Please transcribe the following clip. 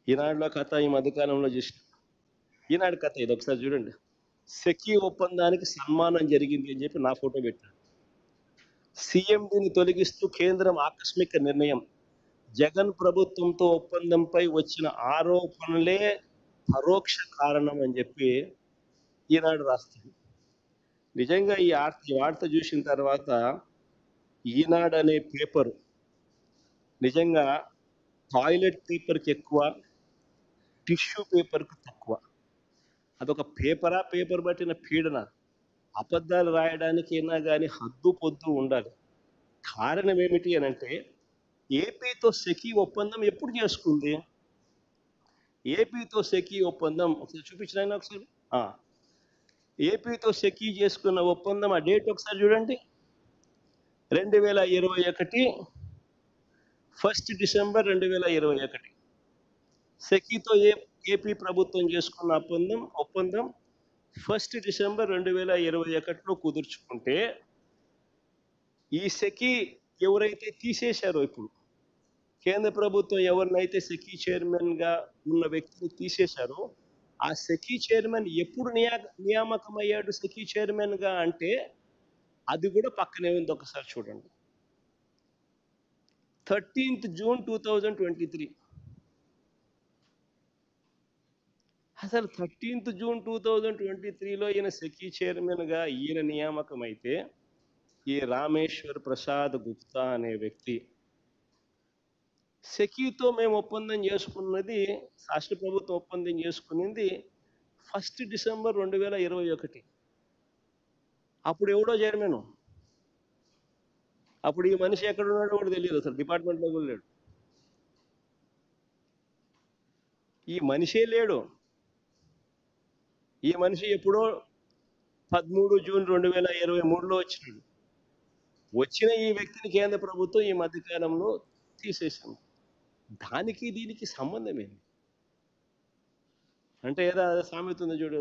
ఈనాడులో కథ ఈ మధ్యకాలంలో చూసిన ఈనాడు కథ ఇది ఒకసారి చూడండి. సెకీ ఒప్పందానికి సన్మానం జరిగింది అని చెప్పి నా ఫోటో పెట్టాడు. సీఎండీని తొలగిస్తూ కేంద్రం ఆకస్మిక నిర్ణయం. జగన్ ప్రభుత్వంతో ఒప్పందంపై వచ్చిన ఆరోపణలే పరోక్ష కారణం అని చెప్పి ఈనాడు రాస్తుంది. నిజంగా ఈ వార్త చూసిన తర్వాత ఈనాడు అనే పేపరు నిజంగా టాయిలెట్ పేపర్కి ఎక్కువ, టిష్యూ పేపర్కి తక్కువ. అదొక పేపరా, పేపర్ పట్టిన పీడన. అబద్ధాలు రాయడానికైనా కానీ హద్దు పొద్దు ఉండాలి. కారణం ఏమిటి అని అంటే, ఏపీతో సెకీ ఒప్పందం ఎప్పుడు చేసుకుంది? ఏపీతో సెకీ ఒప్పందం ఒకసారి చూపించిన ఒకసారి. ఏపీతో సెకీ చేసుకున్న ఒప్పందం ఆ డేట్ ఒకసారి చూడండి. 2021 1 డిసెంబర్ 2021. సెకీతో ఏపీ ప్రభుత్వం చేసుకున్న ఒప్పందం 1 డిసెంబర్ 2021లో కుదుర్చుకుంటే, ఈ సెకీ ఎవరైతే తీసేశారో, ఇప్పుడు కేంద్ర ప్రభుత్వం ఎవరినైతే సెకీ చైర్మన్గా ఉన్న వ్యక్తిని తీసేశారో, ఆ సెకీ చైర్మన్ ఎప్పుడు నియామకమయ్యాడు సెకీ చైర్మన్గా అంటే, అది కూడా పక్కనే ఉంది, ఒకసారి చూడండి. 13th June 2023. అసలు 13th June 2023లో ఈయన సెకీ చైర్మన్గా ఈయన నియామకం అయితే, ఈ రామేశ్వర్ ప్రసాద్ గుప్తా అనే వ్యక్తి సెకీతో మేము ఒప్పందం చేసుకున్నది, రాష్ట్ర ప్రభుత్వం ఒప్పందం చేసుకునింది 1 డిసెంబర్ 2021. అప్పుడు ఎవడో చైర్మన్, అప్పుడు ఈ మనిషి ఎక్కడున్నాడో కూడా తెలియదు, అసలు డిపార్ట్మెంట్లో కూడా లేడు, ఈ మనిషే లేడు. ఈ మనిషి ఎప్పుడో 13 జూన్ 2023లో వచ్చినాడు. వచ్చిన ఈ వ్యక్తిని కేంద్ర ప్రభుత్వం ఈ మధ్యకాలంలో తీసేసింది. దానికి దీనికి సంబంధం ఏంటి అంటే, ఏదో సామెత ఉంది చూడు,